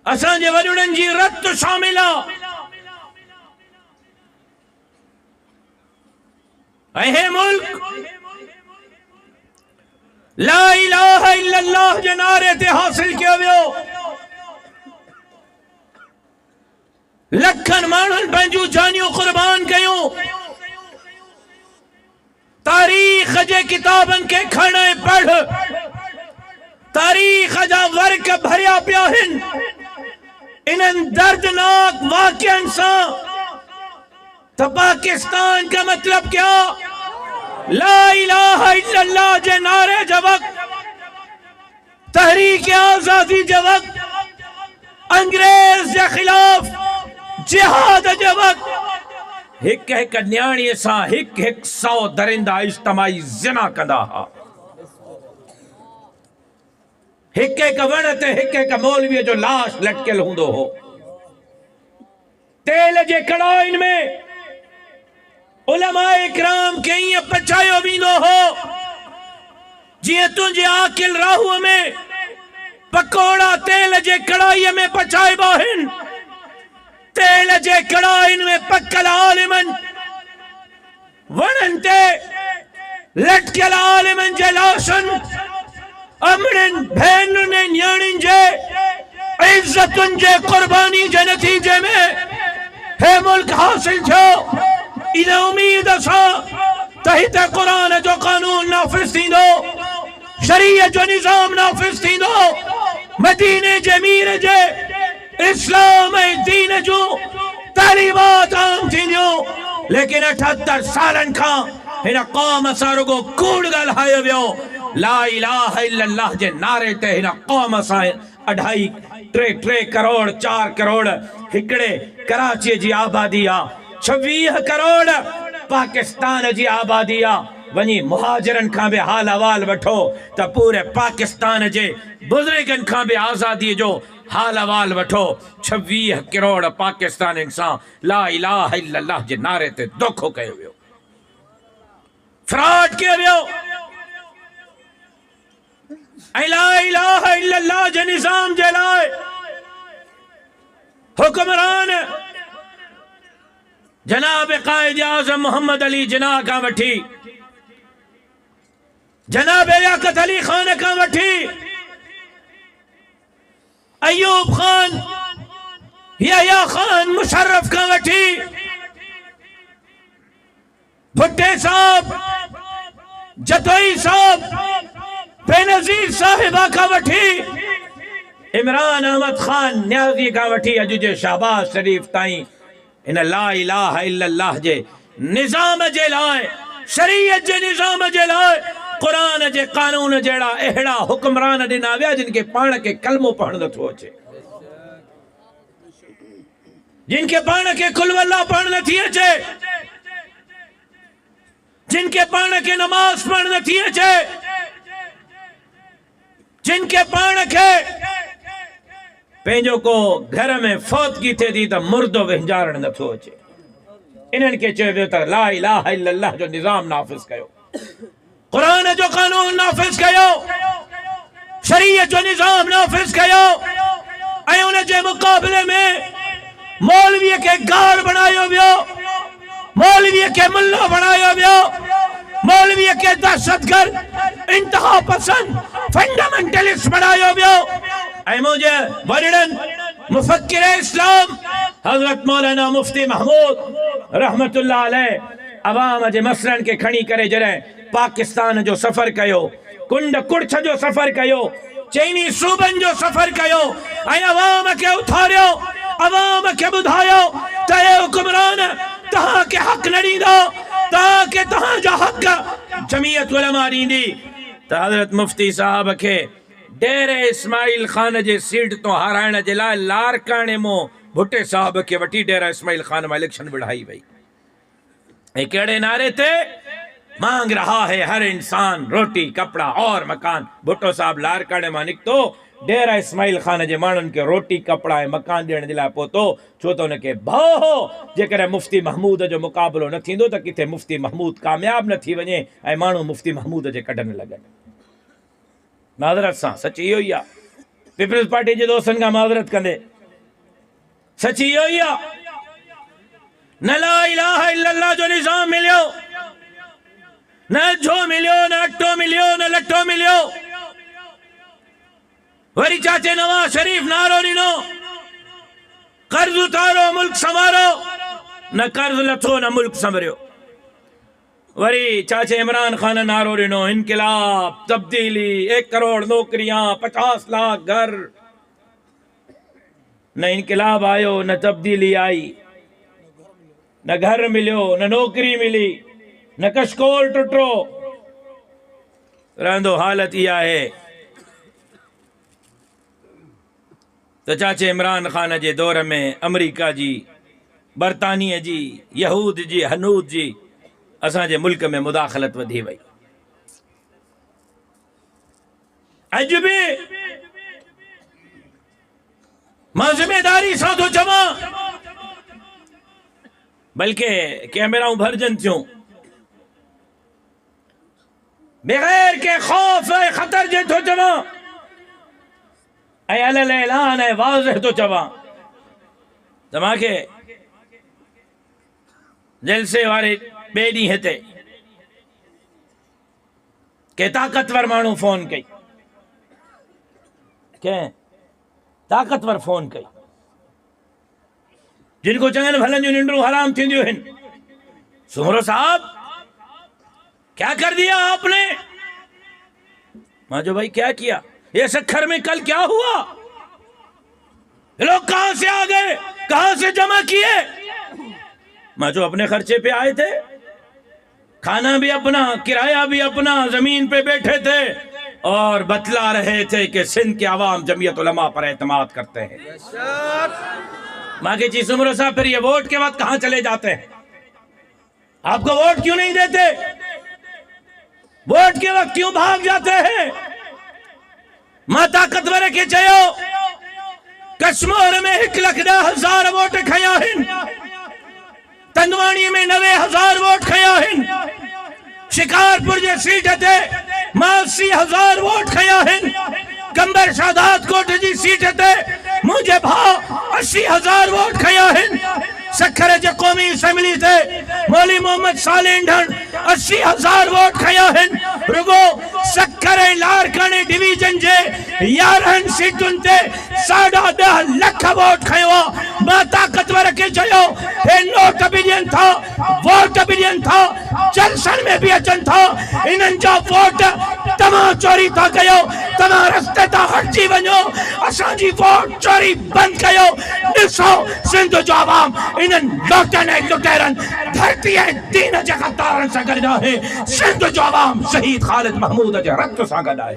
असांजे वॾड़नि जी रत शामिल आहे। ऐं हे मुल्क ला इलाहा इल्लल्लाह जे नारे ते हासिल कयो वियो। लखनि माण्हुनि पंहिंजूं जानियूं क़ुर्बान कयूं। तारीख़ जे किताबनि खे खण ऐं पढ़। तारीख़ जा वर्क भरिया पिया आहिनि इन्हनि दर्दनाक वाक़िअनि सां। तो पाकिस्तान का मतलब क्या? ला इलाहा इल्लल्लाह जे नारे जे वक्त, तहरीक आजादी जे वक्त, अंग्रेज जे खिलाफ जिहाद जे वक्त हिक हिक न्याणीअ सां हिक हिक 100 दरिंदा इज्तमाई ज़िना कंदा हा। हिक हिक वण ते हिक हिक मौलवीअ जो लाश लटकियल हूंदो हो। तेल जे कड़ाइन में उलमाए इकराम के ईअं पचायो वेंदो हो जीअं तुंहिंजे आकिल राहूअ में पकोड़ा तेल जे कड़ाईअ में पचाइबा आहिनि। तेल जे कड़ाइन में पकल आलिमन, वणनि ते लटकियल आलिमन जे लाशनि, अमड़नि भेनरुनि ऐं न्याणियुनि जे इज्जतुनि जे क़ुर्बानी जे नतीजे में हे मुल्क हासिल थियो। इन उम्मीद सां त हिते क़ुरान जो कानून नाफ़िज़ थींदो, शरीयत जो निज़ाम नाफ़िज़ थींदो, मदीने जे मीर जे इस्लाम ऐं दीन जूं तालीमात आम थींदियूं। लेकिन 78 सालनि खां हिन क़ौम सां रुगो कूड़ ॻाल्हायो वियो। ला इलाहा इल्लल्लाह जे नारे ते हिन क़ौम सां 2.5-3 करोड़ 4 करोड़ हिकड़े कराची जी आबादी आहे। 26 करोड़ पाकिस्तान जी आबादी आहे। वनी मुहाजिरन खां भी हाल अहवाल वठो त पूरे पाकिस्तान जे बुजुर्गन खां भी आज़ादी जो हाल अहवाल वठो। 26 करोड़ पाकिस्तान सां ला इलाहा इल्लल्लाह जे नारे ते धोखो कयो वियो, फ्रॉड कयो वियो। ऐं ला इलाहा इल्लल्लाह जे निज़ाम जे लाइ हुक्मरान जनाब कायद आज़म मोहम्मद अली जिन्ना का वठी, जनाब याकत अली खान का वठी, अयूब खान, याया खान मुशर्रफ का वठी, भुट्टे साहब, जतोई साहब, बेनजीर साहिबा का वठी, इमरान अहमद खान न्याजी का वठी, अज जे शहबाज शरीफ ताईं इन ला इलाहा इल्लल्लाह जे निज़ाम जे लाइ, शरीयत जे निज़ाम जे लाइ, कुरान जे कानून जड़ा अहिड़ा हुक्मरान ॾिना विया जिनके पाण के कलमो पढ़ण नथो अचे, जिनके पाण के कुल वल्लाह पढ़ण नथी अचे, जिनके पाण के नमाज पढ़ण नथी अचे, जिनके पाण के पंहिंजो को घर में फौतगी थिए थी त मुर्दो विंजारण नथो अचे। इन्हनि खे चयो वियो त ला इलाहा इल्लल्लाह जो निज़ाम नाफ़िज़ कयो, कुरान जो कानून नाफ़िज़ कयो, शरीयत जो निज़ाम नाफ़िज़ कयो। ऐं उन जे मुक़ाबले में मौलवीअ खे गार बणायो वियो, मौलवीअ खे मुल्ला बणायो वियो, मौलवीअ खे दहशतगर्द, इंतहा पसंद, फंडामेंटलिस्ट बणायो वियो। ऐं मुंहिंजे वॾड़नि मुफ़क्किर इस्लाम हज़रत मौलाना मुफ्ती महमूद रहमतुल्लाह अलैह अवाम जे मसइलनि खे खणी करे जॾहिं पाकिस्तान जो सफ़र कयो, कुंड कुड़छ जो सफ़र कयो, चइनी सूबनि जो सफ़र कयो ऐं अवाम खे उथारियो, अवाम खे ॿुधायो त हे हुक्मरान तव्हांखे हक़ न ॾींदो, तव्हांखे तव्हांजा हक़ जमीयत उलमा ॾींदी। त हज़रत मुफ्ती साहब खे डेरे इस्माइल खान जे सीट तो हाराइण जे लाइ लारकाणे मो भुट्टे साहब खे वठी डेरा इस्माइल खान में इलेक्शन विढ़ाई वई। ऐं कहिड़े नारे ते? मांग रहा है हर इंसान रोटी कपड़ा और मकान। भुट्टो साहब लारकाणे मां निकितो, डेरा इस्माइल खान जे माण्हुनि खे रोटी कपड़ा ऐं मकान ॾियण जे लाइ पहुतो, छो त हुनखे भउ हो जेकॾहिं मुफ्ती महमूद जो मुक़ाबिलो न थींदो त किथे मुफ्ती महमूद कामयाब न थी वञे ऐं माण्हू मुफ्ती महमूद जे कढण लॻनि। माज़रत सां सच इहो ई आहे, पीपल्स पार्टी जे दोस्तनि खां माज़रत कंदे सची यो न ला इलाहा इल्लल्लाह जो निजाम मिलियो, न झो मिलियो, न अट्टो मिलियो, न लट्टो मिलियो। वरी चाचे नवाज शरीफ नारो ॾिनो, कर्ज उतारो मुल्क संवारो, न कर्ज लथो न मुल्क संवरियो। वरी चाचे इमरान खान नारो ॾिनो, इनकलाब, तब्दीली, 1 करोड़ नौकरियां, 50 लाख घर। न इनकलाब आयो, न तब्दीली आई, न घर मिलियो, न नौकरी मिली, न कशकोल टुटो। रहंदो हालत इहा है। तो चाचे इमरान खान जे दौर में अमेरिका जी, बरतानिया जी, यहूद जी, हनूद जी असांजे मुल्क में मुदाखलत वधी वई। अज भी मां जिम्मेदारी सां थो चवां, बल्कि कैमराऊं भरजन थियूं, बगैर के खौफ ऐं खतर जे थो चवां, ऐं अलल ऐलान ऐं वाज़िह थो चवां। तव्हांखे जलसे वारे ॿिए ॾींहं ते के ताक़तवर माण्हू फोन कई, कंहिं ताक़तवर फोन कई, जिनको चङनि भलनि जूं निंडूं हराम थींदियूं आहिनि। सुमरो साहब क्या कर दिया आपने? मां जो भाई क्या किया? ये सखर में कल क्या हुआ? ये लोग कहां से आ गए, कहां से जमा किए? मां जो अपने खर्चे पे आए थे, खाना भी अपना, किराया भी अपना, जमीन पे बैठे थे और बतला रहे थे कि सिंध के आवाम जमीयत उलमा पर एतमाद करते हैं। मां के चीज सुमरो साहब, फिर ये वोट के बाद कहां चले जाते हैं? आपको वोट क्यों नहीं देते? वोट के वक्त क्यों भाग जाते हैं? मां ताकतवर के चयो, कश्मीर में 1,10,000 वोट खया हिन, तंदवाणी में 90,000 वोट खया हिन, शिकारपुर जे सीट ते 80,000 वोट खया हिन, कंबर शादात कोट जी सीट ते मुझे भाउ 80,000 वोट खया हिन, सखर जे क़ौमी असेंबली ते मौली मोहम्मद सालिन ढण 80,000 वोट खया हिन। रुगो सखर ऐं लारकाने डिवीजन जे 11 सीटुनि ते 10.5 लख वोट खयो आहे। मां ताक़तवर खे चयो, हे नोट बि ॾियनि था, वोट बि ॾियनि था, जलसन में भी अचनि था, इन्हनि जा वोट तव्हां चोरी था कयो, तव्हां रस्ते तां हटिजी वञो, असांजी वोट चोरी बंदि कयो। ॾिसो सिंध जो आवाम इन्हनि लोटनि ऐं लुटेरनि धरती ऐं दीन जे ग़द्दारनि सां गॾु आहे। सिंध जो आवाम शहीद ख़ालिद महमूद जे रत सां गॾु आहे।